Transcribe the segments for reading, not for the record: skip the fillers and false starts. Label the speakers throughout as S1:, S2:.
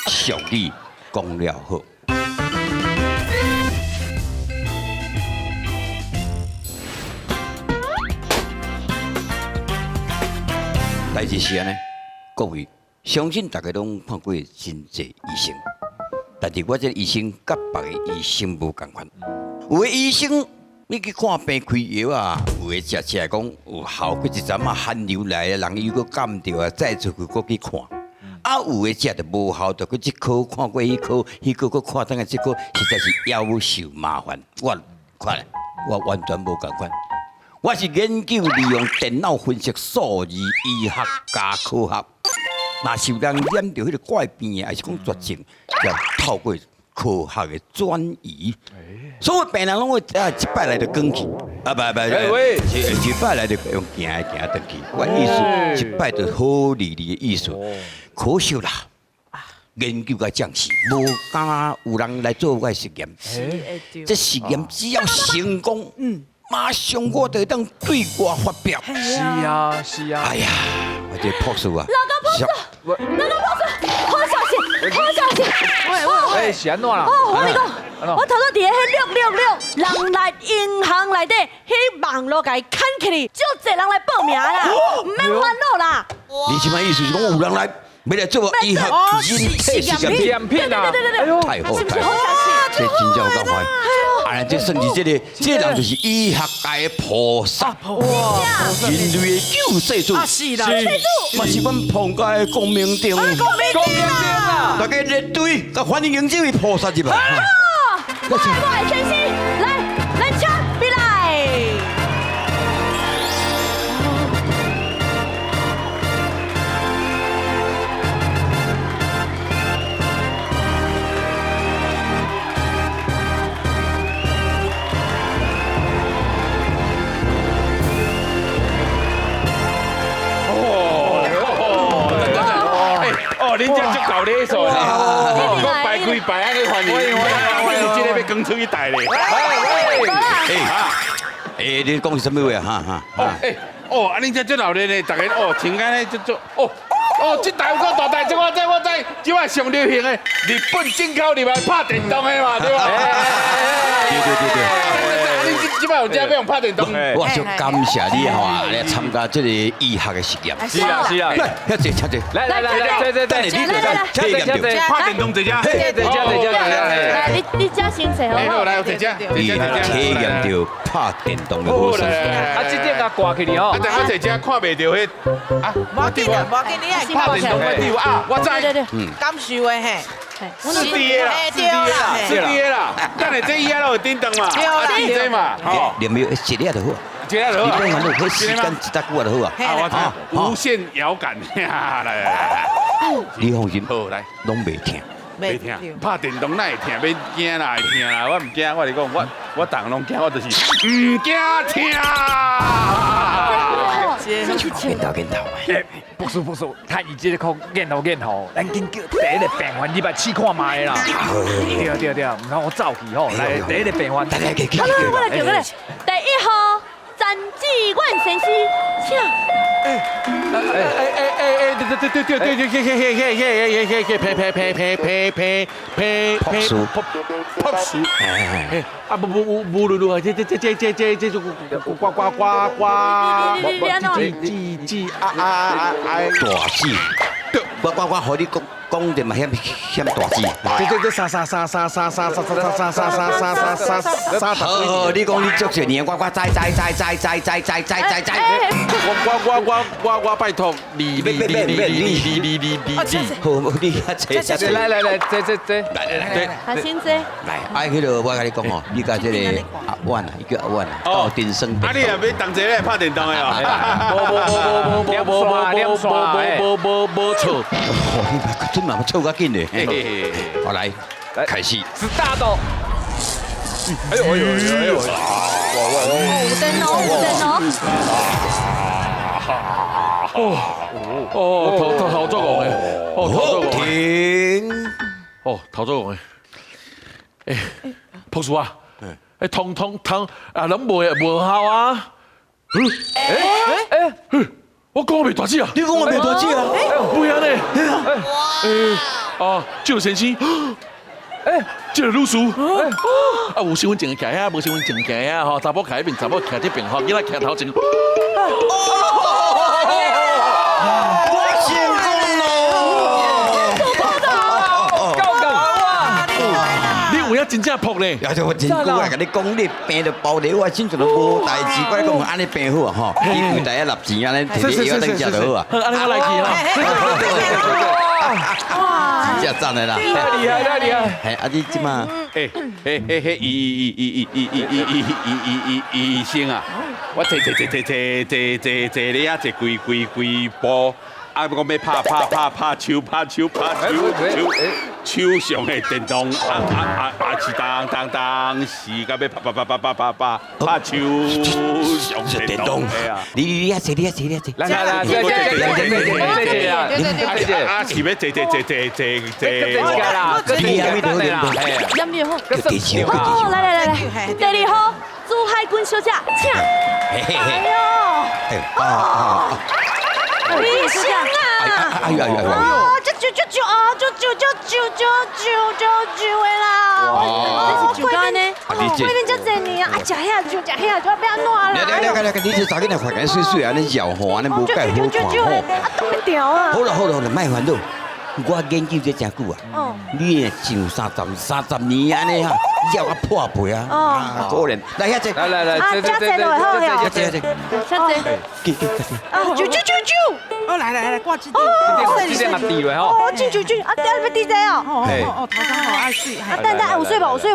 S1: 上帝讲了好。代志是安尼，各位，相信大家拢看过真侪医生，但是我这医生甲别个医生无共款。有的医生，你去看病开药啊，有的食讲有效，过一阵啊寒流来啊，人又搁感着啊，再出去搁去看。啊，有的食着无效，就去这科看过迄科，迄科搁看等下这科，实在是夭寿麻烦。我完全无共款。我是研究利用电脑分析数字医学加科学，若是有人染到迄个怪病还是讲绝症，要透过科学的转移，所有病人拢会一摆来就讲去，啊一摆来就用行转去。我意思一摆就好理的意思，可惜啦。研究个将士无敢有人来做我实验，这实验只要成功，马上我就当对外发表。
S2: 是啊。
S1: 哎呀，我这博士啊，
S3: 老高博士，好消息！
S2: 哎，是安怎啦？
S3: 我跟你讲，我头先伫迄666，人来银行内底，迄网络甲伊砍起嚟，就侪人来报名啦，唔免烦恼啦。
S1: 你即摆意思是讲有人来要来做医学人体实验？
S2: 片啊！
S1: 太好，这真正有够快。哎，这甚至这人就是医学界的菩萨，人类的救世主，
S3: 是啦，
S1: 嘛是阮彭家的光明灯，大家列队，甲欢迎迎这位菩萨入来。
S3: 我的先生，来抢比来。
S4: 恁这足够礼数啦！我排开排安尼欢迎，我今日要讲出去台咧。
S1: 你讲是什么话啊？
S4: 安尼这足闹热咧，大家穿安尼足这台有够大台，这我知，即摆上流行的日本进口入来拍电动的嘛，对吧？
S1: 对。
S4: 即摆有这要用拍电动。
S1: 我就感谢你哈，来参加这个医学的实验。
S2: 是啊。
S1: 来，遐坐，
S2: 来，
S1: 等你
S4: 拍电动这只。
S3: 来，你加先坐好。
S4: 来，这只。
S1: 体验到拍电动的好处。
S2: 啊，这点甲挂起哩吼。
S4: 但我这只看袂到迄
S5: 无紧啊，无紧，你爱
S4: 拍电动的啊，我知。
S5: 感受的嘿。
S4: 是的啦，是的啦，等下这以后有叮当嘛，是这嘛，
S1: 好，连没有一粒就好，
S4: 一粒就好，
S1: 你不用那时间一搭久就好啊。
S4: 我知，无线遥感，来，
S1: 你放心，
S4: 好来，
S1: 拢袂疼。
S4: 袂疼，拍电动哪会疼？要惊啦，会疼啦，我唔惊，我嚟讲，我当拢惊，我就是唔惊疼。
S1: 跟头。
S2: 不是，他以这个口念头，咱紧叫第一个病患入来试看卖啦。对，唔通我走去吼，来第一个病患，
S3: 我来叫，第1号詹志远先生，
S1: 博士，
S4: 啊不，这就呱，
S1: 大字，我和你讲点嘛，嫌大字。
S4: 这沙，
S1: 好，你讲你足少年，我知。
S4: 我拜托你，
S1: 好，你遐坐。
S2: 来，这，
S3: 他先坐。
S1: 来，迄个我甲你讲哦，你甲这个阿婉啊，伊叫阿婉啊，到顶升。
S4: 啊，你也要同齐咧拍电动的哦。
S2: 无错。
S1: 真嘛凑较紧的。好来，开始。
S2: 是大的。哎呦！
S4: 头做工的，
S1: 停。
S4: 头做工的。博士啊，通啊，拢无效啊。我讲我袂大字啊！
S1: 你讲我袂大字啊？
S4: 不然呢？哦，就先生，
S2: 哎，
S4: 这个女士，啊，有身份证徛遐，无身份证徛遐吼，查某徛迄边，查某徛这边吼，囡仔徛头前。
S1: 我成功咯！
S4: 你有影真正扑呢？
S1: 呀，我真久来甲你讲，你病就包你，我真正都无代志。我讲安尼病好啊吼，你柜台立钱安尼，摕你药等食就好啊。
S4: 安尼我来去哈。
S1: 真正赞的啦！
S2: 太厉害，太厉害！
S1: 嘿，啊你即马，
S4: 医生啊，我坐你啊，坐规步。啊！我要拍手上的电动，是当是甲要拍手上的电动。
S1: 你啊坐，
S2: 来，这
S4: 啊是要坐。
S3: 两面好。
S1: 叫地球，
S3: 好，来，第二号朱海军小姐，请。哎呦，李生啊！
S1: 哎呦！
S3: 这就的啦！哦，贵宾呢？贵宾这济年啊，食遐就要变安怎啦？
S1: 你这早起来快点水安尼摇吼，安尼无介好看吼。
S3: 调啊！
S1: 好了，莫烦恼。我研究这真久啊，你上30年安尼哈，要我破背啊，果然来遐坐，
S2: 来，
S3: 加坐落好呀，加坐，啊，啾，
S5: 哦，来，挂这点，
S2: 这点啊滴落吼。
S3: 哦，啾，啊，等下要滴这哦，
S5: 头上好爱水，
S3: 啊，等有水无？有时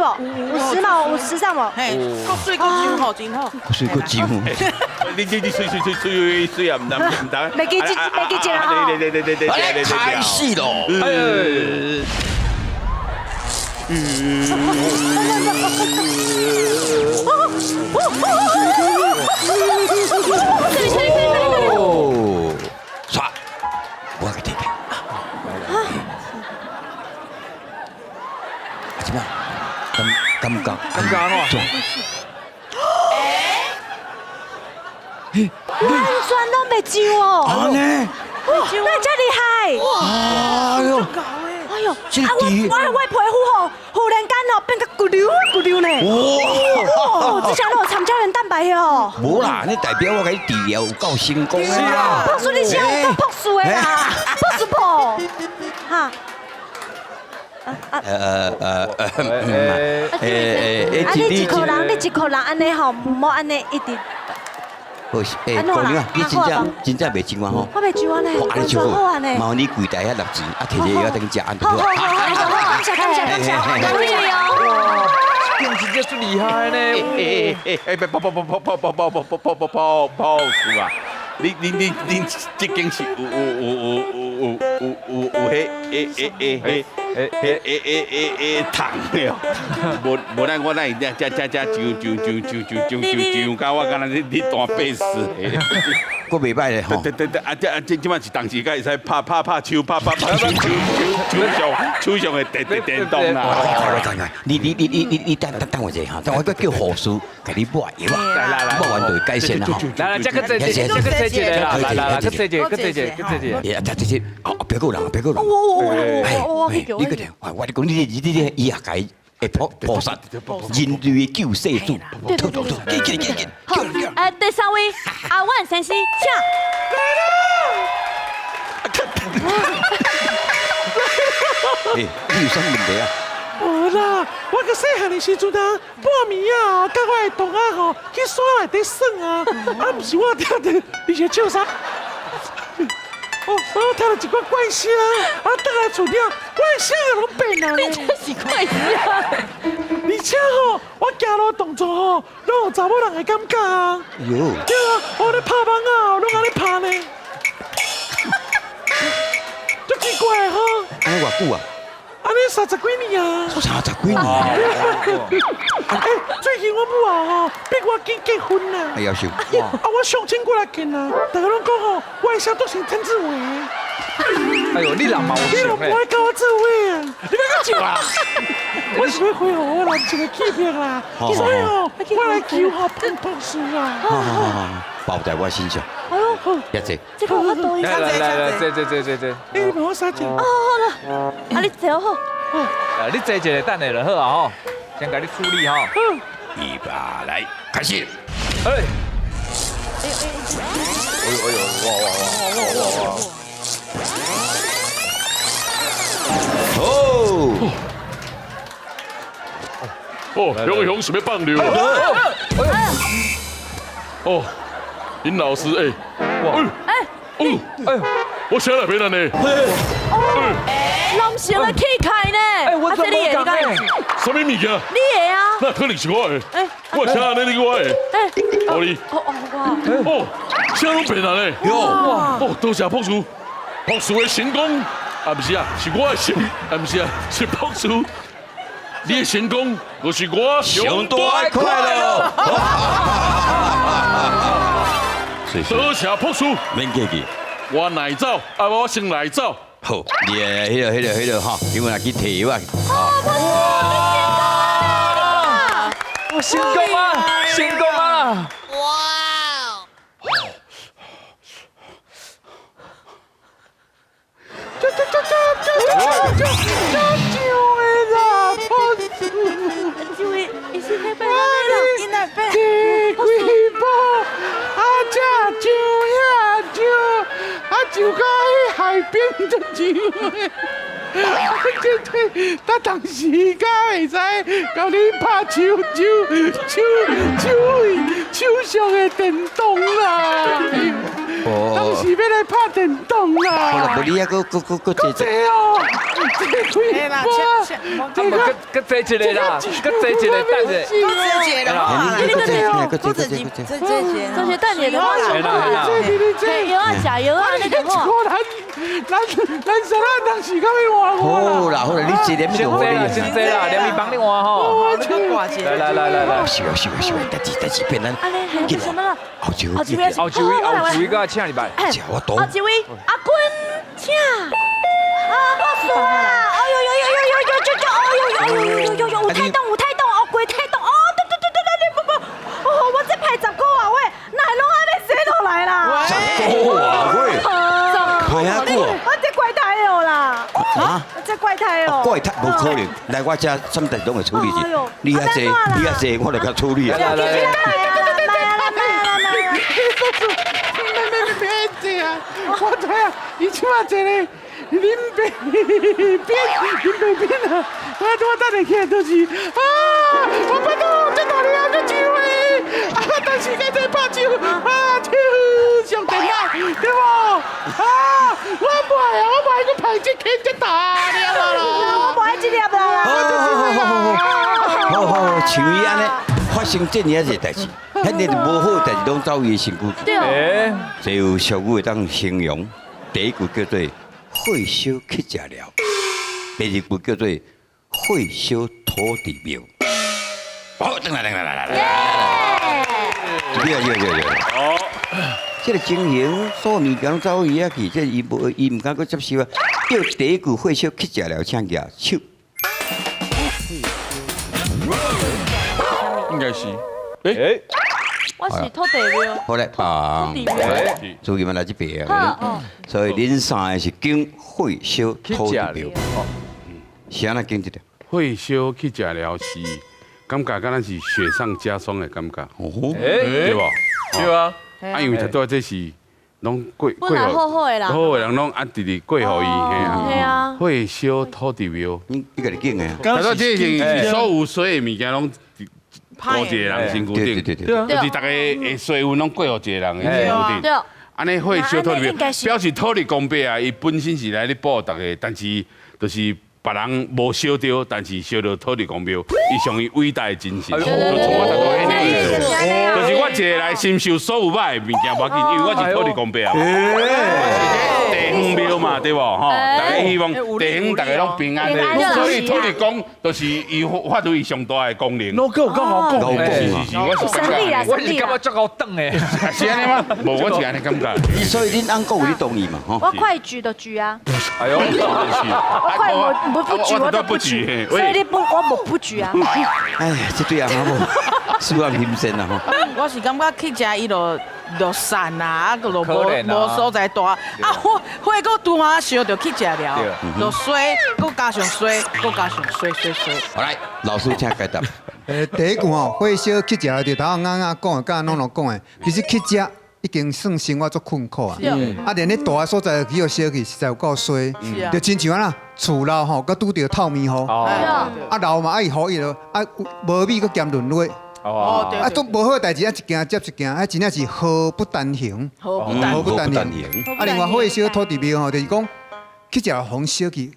S3: 髦，有时尚无？
S5: 嘿，够水够酒好，真好。
S1: 水个酒，
S4: 你水啊，唔得，
S3: 袂记一啊！
S1: 开始咯！哦，唰，我个弟弟，怎么？敢
S2: 喏。
S3: 完全都袂酒哦！
S1: 安尼，
S3: 那这厉害！
S1: 哎呦，这
S3: 我皮肤忽然间变个咕溜呢！哇，这下都有参胶原蛋白哦！
S1: 无啦，你代表我给你治疗有够成功啊！
S3: 朴树，你是有够朴树的啦，朴树不？哈？你一个人安尼吼，莫安尼一直。
S1: 姑娘啊，你真正袂酒啊吼？
S3: 我袂酒啊呢，
S1: 安尼就好，毛你柜台遐立钱，啊，摕这药等食安就好。
S3: 好，感谢，感谢哦！
S2: 真正最厉害呢！
S4: 泡树啊！你这间是有糖的哦，无咱我来这酒，甲我敢若你大8死的。
S1: 我袂歹咧吼。
S4: 对，这摆是当时甲会使拍手上的电动啦。
S1: 我知，你等我一下哈，等我叫护士给你抹药啊，抹完就会改善啦吼。
S2: 来，这个这啦，来，这，
S1: 别个人，你个点，我讲你医学界的菩萨，人类的救世主，紧，
S3: 好，第3位阿万先生，请。
S1: 你有啥问题啊？
S6: 无啦，我个细汉的时阵啊，半暝啊，甲我的同学吼去山内底耍啊，毋是我听到你是唱啥？我听到一挂怪声，啊，倒来厝顶，怪声拢变啊！
S3: 你这是怪声。
S6: 而且吼，我行路动作吼，拢有查某人的感觉啊。
S1: 哟，
S6: 对啊，我咧拍网啊，拢安尼拍呢，足奇怪吼。
S1: 安尼偌久啊？
S6: 安尼30几年啊
S1: ！30几年。
S6: 最近我母啊吼，逼我紧结婚啦。
S1: 哎要求。
S6: 我相亲过来见啊，大家拢讲吼，我的声都像曾志伟。
S2: 哎呦，你人嘛有
S6: 你拢不
S2: 想
S6: 爱跟我做伙啊？你别讲笑啊！我是要恢复我男一个气魄啦，所以吼，我来求好碰碰树啊。
S1: 好，包在我身上。
S3: 哎呦，
S1: 也这
S3: 这个我多一下。
S2: 来，这，
S6: 你帮我三只。
S3: 哦，好了，啊，你坐好。
S2: 你坐一下等下就好啊吼，先给你处理吼。
S1: 预备来，开始。
S2: 哎，
S1: 哦，
S7: 哦，雄雄是要放流啊！哦，林老师我写那边了呢。
S3: 男生的气开呢？
S2: 我怎么讲呢？
S7: 什么物件？
S3: 你的啊？
S7: 那可能是我的。我写那你我的。哦你。哦，写拢别人呢。哦，多谢博士，博士的成功，不是啊，是我的成，不是啊，是博士。你的成功，就是我
S1: 上大的快乐。
S7: 多谢博士，
S1: 免客气。
S7: 我来走，我先来走。
S1: 好，你迄个哈，因为若去摕药啊。
S2: 我成功啊！成功啊！
S3: 伊是迄边啦，伊那边。
S6: 几宝啊，这就遐就就到迄海边的酒。他当时敢会使教你拍手上的电动啦，当时要来拍电动
S1: 好
S6: 啦。
S1: 了，无你啊，搁坐坐。
S6: 这哦，
S5: 哎啦，
S2: 搁坐一个啦，搁坐一个等下。
S5: 多姐的话，
S1: 搁坐坐，
S5: 多姐，
S3: 这些蛋也都好
S2: 来啦
S3: 嘿，药啊，加油啊，那个好。
S6: 咱三个当时敢要换我啦。
S1: 好啦，你一年就好你。
S2: 先坐啦，连咪帮你换吼。来，
S1: 是啊，但是变咱
S3: 安尼还是什么了？
S1: 后周
S2: 后一个请你来。
S1: 吃我多。
S3: 后一位阿君，请。啊，我输啦！哎呦，有太动，哦，鬼太动，哦，对，不，哦，我这排10个啊喂，哪拢还没写落来啦？
S1: 快啊过！
S3: 我这怪胎哦啦！
S1: 啊？
S3: 这怪胎哦！
S1: 怪太无可能，来我这什么代志拢会处理去。你遐济，我来甲处理啊。
S3: 来，
S6: 别这样，我知啊，伊即马坐咧林北边啊，我等下去就是啊，我拜托这大日个酒诶，但是该在拍酒手上电脑，对无？我不爱个排这天这大了啦，
S3: 我爱这粒啦！
S1: 好，像伊安尼发生这样一个代志，遐个无好代志拢走伊的身躯。
S3: 对哦。
S1: 只有俗语会当形容，第一句叫做火烧乞食寮，第二句叫做火烧土地庙。好，来，好，这个情形，所有物件拢走伊遐去，这伊唔敢搁接受啊。叫第一句火烧乞食寮，请举手。
S7: 应该是。
S3: 我是土地庙。
S1: 好嘞，棒。注意嘛，来这边啊。所以恁三个是经火烧土地庙。是安那经一条？
S8: 火烧去食了是，感觉敢若是雪上加霜的感觉，
S1: 哦，
S8: 对无？
S7: 对啊。
S8: 因为拄这是拢过
S3: 本来好的啦。
S8: 好的人拢直直过互伊，
S3: 嘿啊。
S8: 火烧土地庙，
S1: 你家己经的。
S8: 他说这是所有水的物件拢过一个人身躯顶，就是大家的水分拢过互一个人的身躯顶。安尼火烧土地庙，表示土地公伯啊，伊本身是来咧保护大家，但是就是别人无烧到，但是烧到土地公庙，伊上伊伟大的精神，就从我头到尾意思，就是我一个来承受所有歹的物件，无要紧，因为我是土地公伯啊。地方庙嘛，对无吼？大家希望地方大家拢平安，所以土地公就是伊发挥伊上大的功能。
S2: 我够好讲，
S8: 是，我是感觉，
S2: 我是感觉足够等诶。
S8: 是安尼吗？无，我是安尼感觉。
S1: 所以恁翁讲有你同意嘛？吼。
S3: 我快举的举啊！
S2: 哎呦，
S3: 我快我不举我都不举，所以你不我不举啊！
S1: 哎呀，这对阿妈无，使我心酸啊吼。
S5: 我是感觉去食伊落落散啊，啊，个落
S2: 可怜啊
S5: 无所在大，啊，火个拄啊烧着去食了，落水，搁加上水，搁加上水。
S1: 好来，老师请解答。
S9: 第一句吼，火烧去食就头啱啱讲的，甲拢讲的，其实去食已经算生活足困苦啊。啊，连咧大个所在去互烧去，实在有够衰。就亲像啊，厝楼吼，佮拄着透明雨，啊楼嘛爱雨伊落，啊无米佮兼轮落。
S5: 哦，对
S9: 啊，都无好的代志，啊一件接一件，啊真正是祸不单行，祸不单行。啊，另外火烧土地庙吼，就是讲去食红烧去，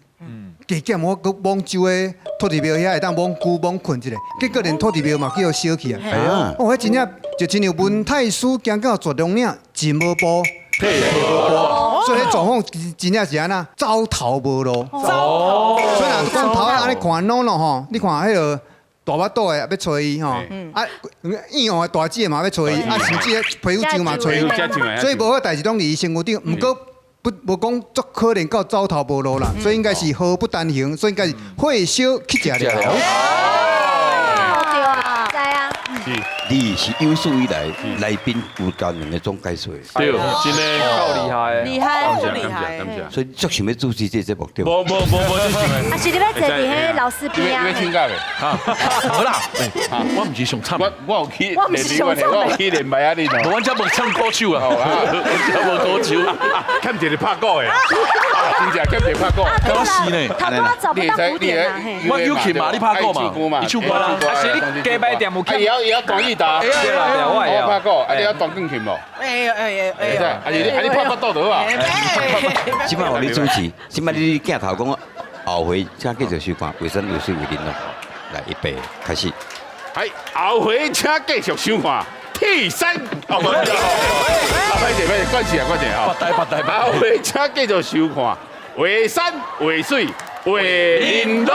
S9: 加减我搁往州的土地庙遐会当往久往困一下，结果连土地庙嘛叫烧去啊。哦，迄真正就亲像文太师行到绝龙岭，进无步，退无步，所以迄状况真正是安那走投无路。所以若光头安尼看拢咯吼，你看迄个。大巴肚的要找伊吼，啊，硬的大姐嘛要找伊，啊，甚至皮肤症嘛找伊，所以无好代志拢伫伊身躯顶，毋过无讲足可能到走投无路啦，所以应该是祸不单行，所以应该是火烧去食了。
S3: 对啊，知啊。
S1: 你是有史以来来宾有感人的总解说，
S7: 对，真的
S2: 够厉害，
S3: 厉害，
S8: 感谢。
S1: 所以足想要主持这节目对吧？
S7: 无，这是
S3: 啊，是你要坐伫迄老师边啊？
S8: 听到未？
S7: 无啦，我唔是上惨，
S8: 我有去连麦啊你喏，
S7: 我只无唱歌手啊，我只无歌手，
S8: 欠一个拍鼓的，真正欠一个拍鼓。
S7: 我是呢，
S3: 他都找不到鼓点啊！嘿，
S7: 我有去嘛，你拍鼓嘛，你唱歌啦，
S2: 啊是你加摆店有
S8: 也要弹吉他，
S2: 对啦，我
S8: 我拍鼓，你要弹钢琴无？
S5: 哎，
S8: 你拍不到的啊？
S1: 即摆互你主持，即摆你镜头讲后回请继续收看，卫生有水为您咯。来，预备开始。
S8: 系后回请继续收看。T 3，哦，唔对，快点，关起啊，
S7: 发呆，
S8: 后回请继续收看。画山画水画林路。